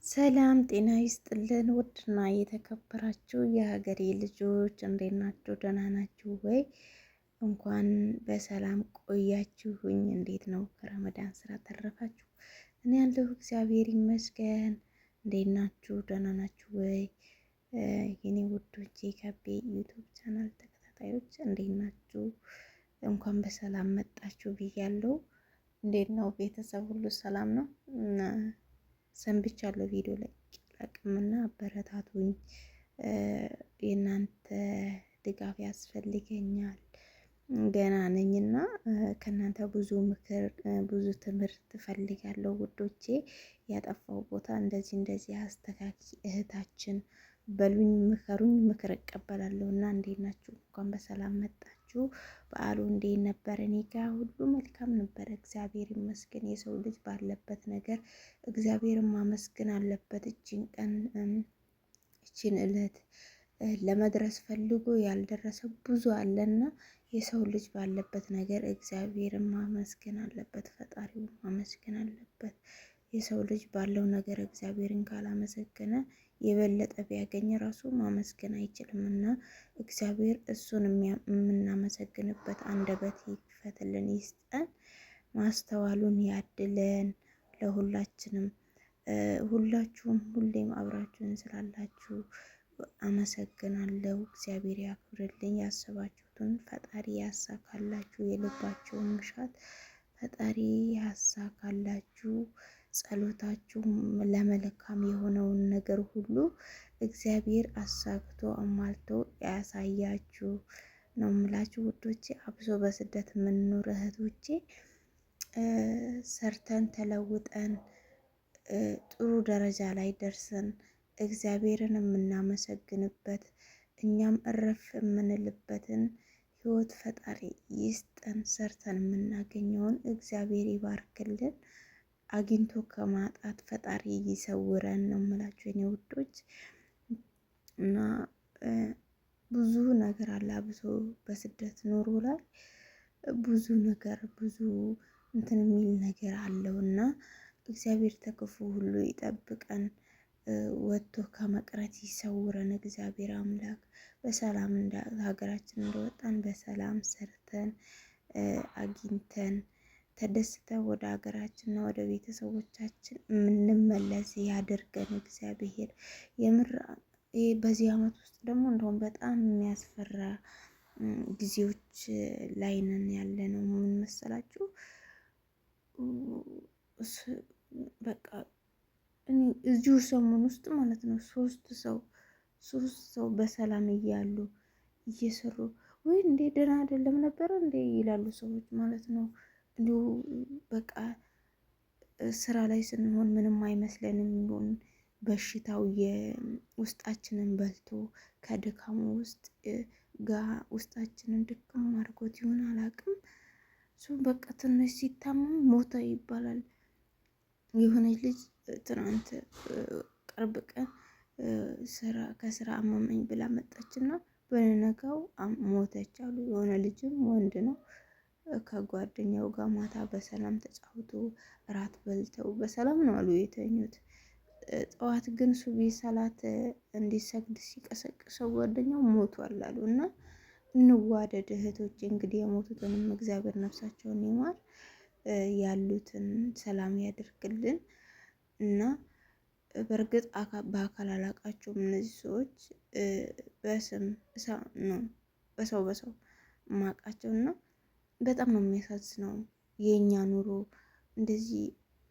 ሰላም ጤና ይስጥልን። ውድና የተከበራችሁ የሀገሬ ልጆች እንዴት ናችሁ? ደህና ናችሁ ወይ? እንኳን በሰላም ቆያችሁኝ። እንዴት ነው ከረመዳን ስራ ተረፋችሁ? እኔ ያለሁ እግዚአብሔር ይመስገን። እንዴት ናችሁ? ደህና ናችሁ ወይ? የኔ ውዶቼ ከቤ ዩቱብ ቻናል ተከታታዮች እንዴት ናችሁ? እንኳን በሰላም መጣችሁ ብያለሁ። እንዴት ነው ቤተሰብ ሁሉ ሰላም ነው? ሰንብቻለሁ ቪዲዮ ለቅምና አበረታቱኝ። የእናንተ ድጋፍ ያስፈልገኛል። ገና ነኝና ከእናንተ ብዙ ምክር ብዙ ትምህርት ትፈልጋለሁ ውዶቼ። ያጠፋው ቦታ እንደዚህ አስተካኪ እህታችን በሉኝ፣ ምከሩኝ፣ ምክር እቀበላለሁ። እና እንዴት ናችሁ? እንኳን በሰላም መጣችሁ። በዓሉ እንዴት ነበር? እኔ ጋር ሁሉ መልካም ነበር፣ እግዚአብሔር ይመስገን። የሰው ልጅ ባለበት ነገር እግዚአብሔርን ማመስገን አለበት። እቺን ቀን እቺን እለት ለመድረስ ፈልጎ ያልደረሰ ብዙ አለና የሰው ልጅ ባለበት ነገር እግዚአብሔርን ማመስገን አለበት፣ ፈጣሪውን ማመስገን አለበት። የሰው ልጅ ባለው ነገር እግዚአብሔርን ካላመሰገነ የበለጠ ቢያገኝ ራሱ ማመስገን አይችልም። እና እግዚአብሔር እሱን የምናመሰግንበት አንደበት ይክፈትልን፣ ይስጠን፣ ማስተዋሉን ያድለን ለሁላችንም። ሁላችሁም ሁሌም አብራችሁን ስላላችሁ አመሰግናለሁ። እግዚአብሔር ያክብርልኝ። ያሰባችሁትን ፈጣሪ ያሳካላችሁ፣ የልባችሁን ምሻት ፈጣሪ ያሳካላችሁ። ጸሎታችሁ ለመልካም የሆነውን ነገር ሁሉ እግዚአብሔር አሳክቶ አሟልቶ ያሳያችሁ ነው የምላችሁ ውዶቼ። አብሶ በስደት የምንኖር እህቶቼ ሰርተን ተለውጠን ጥሩ ደረጃ ላይ ደርሰን እግዚአብሔርን የምናመሰግንበት እኛም እረፍ የምንልበትን ህይወት ፈጣሪ ይስጠን። ሰርተን የምናገኘውን እግዚአብሔር ይባርክልን። አግኝቶ ከማጣት ፈጣሪ ይሰውረን ነው የምላችሁ የኔ ውዶች። እና ብዙ ነገር አለ አብሶ በስደት ኑሮ ላይ ብዙ ነገር ብዙ እንትን የሚል ነገር አለው እና እግዚአብሔር ተክፉ ሁሉ ይጠብቀን፣ ወጥቶ ከመቅረት ይሰውረን። እግዚአብሔር አምላክ በሰላም ሀገራችን እንደወጣን በሰላም ሰርተን አግኝተን ተደስተን ወደ ሀገራችንና ወደ ቤተሰቦቻችን የምንመለስ ያደርገን እግዚአብሔር። የምር በዚህ አመት ውስጥ ደግሞ እንደውም በጣም የሚያስፈራ ጊዜዎች ላይ ነን ያለ ነው። ምን መሰላችሁ? በቃ እዚሁ ሰሞን ውስጥ ማለት ነው ሶስት ሰው በሰላም እያሉ እየሰሩ ወይ እንዴ ደህና አይደለም ነበረ እንዴ ይላሉ ሰዎች ማለት ነው። እንዲሁ በቃ ስራ ላይ ስንሆን ምንም አይመስለንም። ይሆን በሽታው የውስጣችንን በልቶ ከድካሙ ውስጥ ውስጣችንን ድካም አድርጎት ይሆን አላውቅም። እሱ በቃ ትንሽ ሲታመም ሞተ ይባላል። የሆነች ልጅ ትናንት ቅርብ ቀን ከስራ አመመኝ ብላ መጣችና በነጋው ሞተች አሉ። የሆነ ልጅም ወንድ ነው ከጓደኛው ጋር ማታ በሰላም ተጫውቶ እራት በልተው በሰላም ነው አሉ የተኙት። ጠዋት ግን ሱቢ ሰላት እንዲሰግድ ሲቀሰቅሰው ጓደኛው ሞቷል አሉ። እና እንዋደድ እህቶቼ። እንግዲህ የሞቱትንም እግዚአብሔር ነፍሳቸውን ይማር፣ ያሉትን ሰላም ያደርግልን። እና በእርግጥ በአካል አላቃቸውም እነዚህ ሰዎች በስም ነው በሰው ማቃቸው። እና በጣም ነው የሚያሳዝነው የኛ ኑሮ እንደዚህ።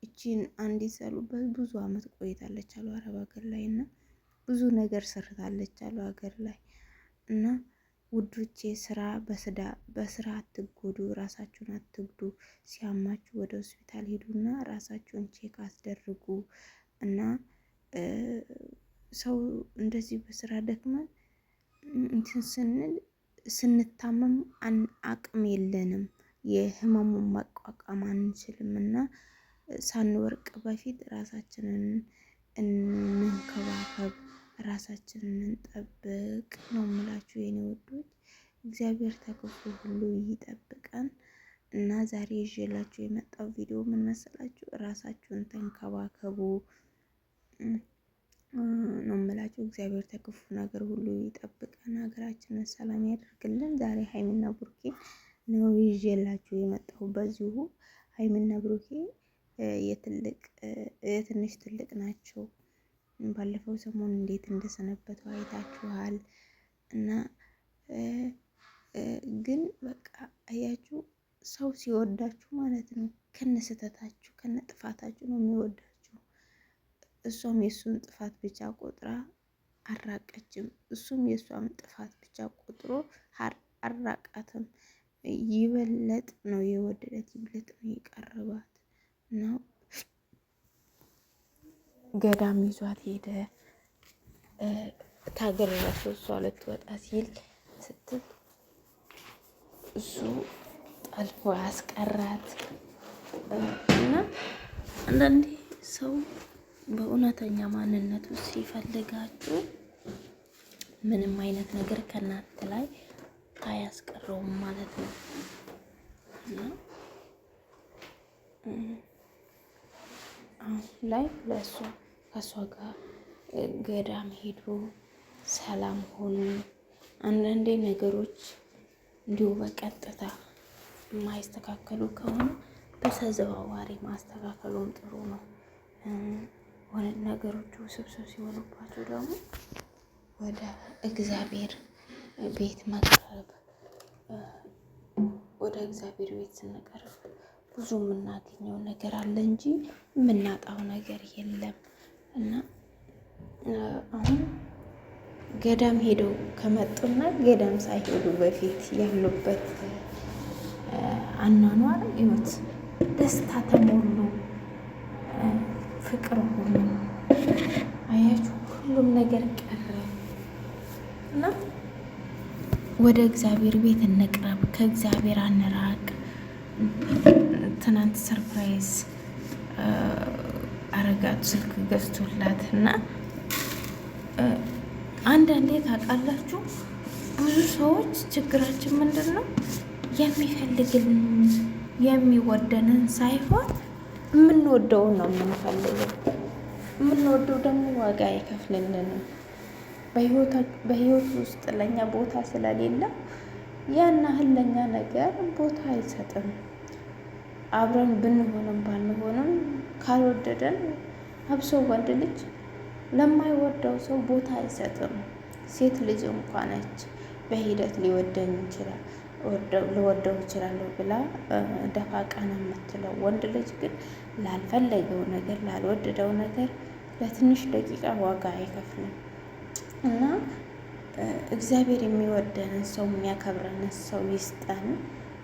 እቺን አንዲት ሰሉበት ብዙ አመት ቆይታለች አሉ አረብ ሀገር ላይ እና ብዙ ነገር ሰርታለች አሉ ሀገር ላይ። እና ውዶቼ በስራ አትጎዱ፣ ራሳችሁን አትግዱ። ሲያማችሁ ወደ ሆስፒታል ሄዱና ራሳችሁን ቼክ አስደርጉ። እና ሰው እንደዚህ በስራ ደክመን እንትን ስንታመም አቅም የለንም፣ የህመሙን መቋቋም አንችልም። እና ሳንወርቅ በፊት ራሳችንን እንንከባከብ፣ ራሳችንን እንጠብቅ ነው የምላችሁ የኔ ውዶች። እግዚአብሔር ተክፉ ሁሉ ይጠብቀን። እና ዛሬ ይዤላችሁ የመጣው ቪዲዮ ምን መሰላችሁ? ራሳችሁን ተንከባከቡ። ነው የምላችሁ። እግዚአብሔር ተክፉ ነገር ሁሉ ይጠብቀን፣ ሀገራችንን ሰላም ያደርግልን። ዛሬ ሀይሚና ብሩኬ ነው ይዤላችሁ የመጣሁ። በዚሁ ሀይሚና ብሩኬ የትንሽ ትልቅ ናቸው። ባለፈው ሰሞን እንዴት እንደሰነበቱ አይታችኋል። እና ግን በቃ አያችሁ ሰው ሲወዳችሁ ማለት ነው ከነ ስህተታችሁ ከነ ጥፋታችሁ ነው የሚወዳችሁ። እሷም የእሱን ጥፋት ብቻ ቆጥራ አራቀችም፣ እሱም የእሷም ጥፋት ብቻ ቆጥሮ አራቃትም። ይበለጥ ነው የወደደት፣ ይበለጥ ነው የቀረባት ነው። ገዳም ይዟት ሄደ። ታገር ራሱ እሷ ልትወጣ ሲል ስትል እሱ ጠልፎ ያስቀራት እና አንዳንዴ ሰው በእውነተኛ ማንነቱ ሲፈልጋችሁ ምንም አይነት ነገር ከእናንተ ላይ አያስቀረውም ማለት ነው። እና አሁን ላይ ከእሷ ጋር ገዳም ሄዱ፣ ሰላም ሆኑ። አንዳንዴ ነገሮች እንዲሁ በቀጥታ የማይስተካከሉ ከሆነ በተዘዋዋሪ ማስተካከሉም ጥሩ ነው። ነገሮቹ ውስብስብ ሲሆኑባቸው ደግሞ ወደ እግዚአብሔር ቤት መቅረብ። ወደ እግዚአብሔር ቤት ስንቀርብ ብዙ የምናገኘው ነገር አለ እንጂ የምናጣው ነገር የለም። እና አሁን ገዳም ሄደው ከመጡና ገዳም ሳይሄዱ በፊት ያሉበት አኗኗር ህይወት ደስታ ተሞሉ፣ ፍቅር ሆኑ። አያችሁ ሁሉም ነገር ቀረ እና ወደ እግዚአብሔር ቤት እንቅረብ፣ ከእግዚአብሔር አንራቅ። ትናንት ሰርፕራይዝ አረጋቱ ስልክ ገዝቶላት እና አንዳንዴ ታውቃላችሁ ብዙ ሰዎች ችግራችን ምንድን ነው? የሚፈልግልን የሚወደንን ሳይሆን የምንወደውን ነው የምንፈልገው። የምንወደው ደግሞ ዋጋ አይከፍልልንም። በህይወት ውስጥ ለኛ ቦታ ስለሌለ ያን ያህል ለኛ ነገር ቦታ አይሰጥም። አብረን ብንሆንም ባንሆንም ካልወደደን አብሶ ወንድ ልጅ ለማይወደው ሰው ቦታ አይሰጥም። ሴት ልጅ እንኳን ነች በሂደት ሊወደኝ ይችላል ልወደው ይችላለሁ ብላ ደፋ ቀና የምትለው። ወንድ ልጅ ግን ላልፈለገው ነገር ላልወደደው ነገር ለትንሽ ደቂቃ ዋጋ አይከፍልም። እና እግዚአብሔር የሚወደንን ሰው የሚያከብረንን ሰው ይስጠን።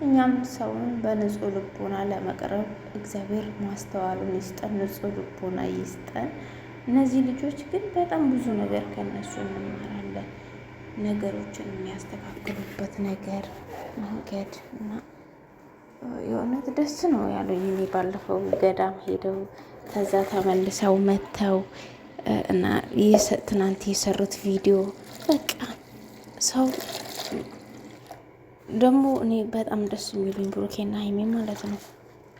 እኛም ሰውን በንጹህ ልቦና ለመቅረብ እግዚአብሔር ማስተዋሉን ይስጠን፣ ንጹህ ልቦና ይስጠን። እነዚህ ልጆች ግን በጣም ብዙ ነገር ከነሱ እንማራለን። ነገሮችን የሚያስተካክሉበት ነገር መንገድ እና የእውነት ደስ ነው ያሉኝ። እኔ ባለፈው ገዳም ሄደው ከዛ ተመልሰው መጥተው እና ትናንት የሰሩት ቪዲዮ በቃ ሰው ደግሞ እኔ በጣም ደስ የሚሉኝ ብሩኬና ሀይሜ ማለት ነው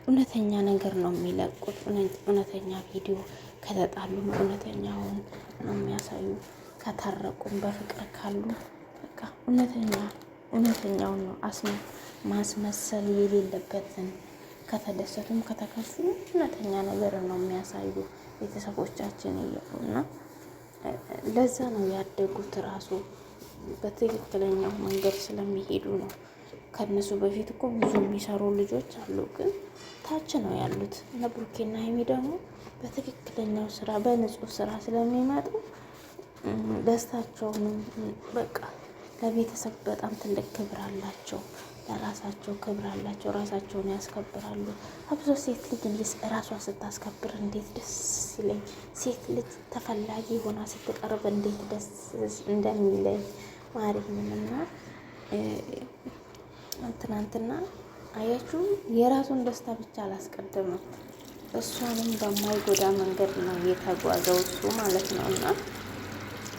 እውነተኛ ነገር ነው የሚለቁት። እውነተኛ ቪዲዮ ከተጣሉም እውነተኛውን ነው የሚያሳዩ። ከታረቁም በፍቅር ካሉ በቃ እውነተኛውን ነው ማስመሰል የሌለበትን። ከተደሰቱም ከተከፉ እውነተኛ ነገር ነው የሚያሳዩ ቤተሰቦቻችን እያሉና ለዛ ነው ያደጉት። ራሱ በትክክለኛው መንገድ ስለሚሄዱ ነው። ከነሱ በፊት እኮ ብዙ የሚሰሩ ልጆች አሉ፣ ግን ታች ነው ያሉት። እነ ብሩኬና ሀይሚ ደግሞ በትክክለኛው ስራ በንጹህ ስራ ስለሚመጡ ደስታቸውንም በቃ ለቤተሰብ በጣም ትልቅ ክብር አላቸው። ለራሳቸው ክብር አላቸው። ራሳቸውን ያስከብራሉ። አብዞ ሴት ልጅ ራሷን ስታስከብር እንዴት ደስ ሲለኝ፣ ሴት ልጅ ተፈላጊ ሆና ስትቀርብ እንዴት ደስ እንደሚለኝ ማርያምንና ትናንትና አያችሁ የራሱን ደስታ ብቻ አላስቀደምም፣ እሷንም በማይጎዳ መንገድ ነው የተጓዘው እሱ ማለት ነው። እና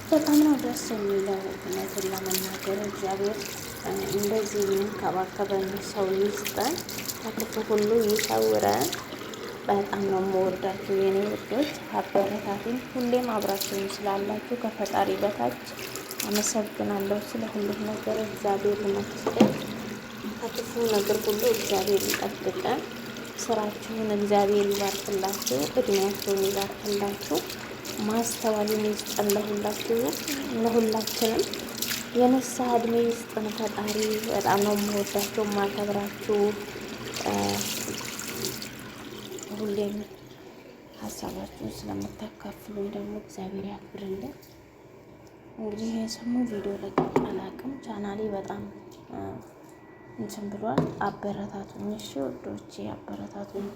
በጣም ነው ደስ የሚለው እውነቱን ለመናገር እግዚአብሔር እንደዚህ የሚንከባከበን ሰው ይስጠን፣ ከክፉ ሁሉ ይሰውረን። በጣም ነው የምወዳችሁ የኔ ውዶች። አበረታቱኝ። ሁሌም አብራችሁኝ ስላላችሁ ከፈጣሪ በታች አመሰግናለሁ ስለ ሁሉም ነገር። እግዚአብሔር ይመስገን። ከክፉ ነገር ሁሉ እግዚአብሔር ይጠብቀን። ስራችሁን እግዚአብሔር ይባርክላችሁ፣ እድሜያችሁን ይባርክላችሁ፣ ማስተዋልን ይስጠን ለሁላችንም የንስሐ እድሜ ይስጠን ፈጣሪ። በጣም ነው የምወዳችሁ ማከብራችሁ። ሁሌም ሀሳባችሁን ስለምታካፍሉኝ ደግሞ እግዚአብሔር ያክብርልን። እንግዲህ የሰሞኑን ቪዲዮ ለቅቄ አላቅም። ቻናሌ በጣም እንትን ብሏል። አበረታቱኝ እሺ ውዶቼ፣ አበረታቱኝ።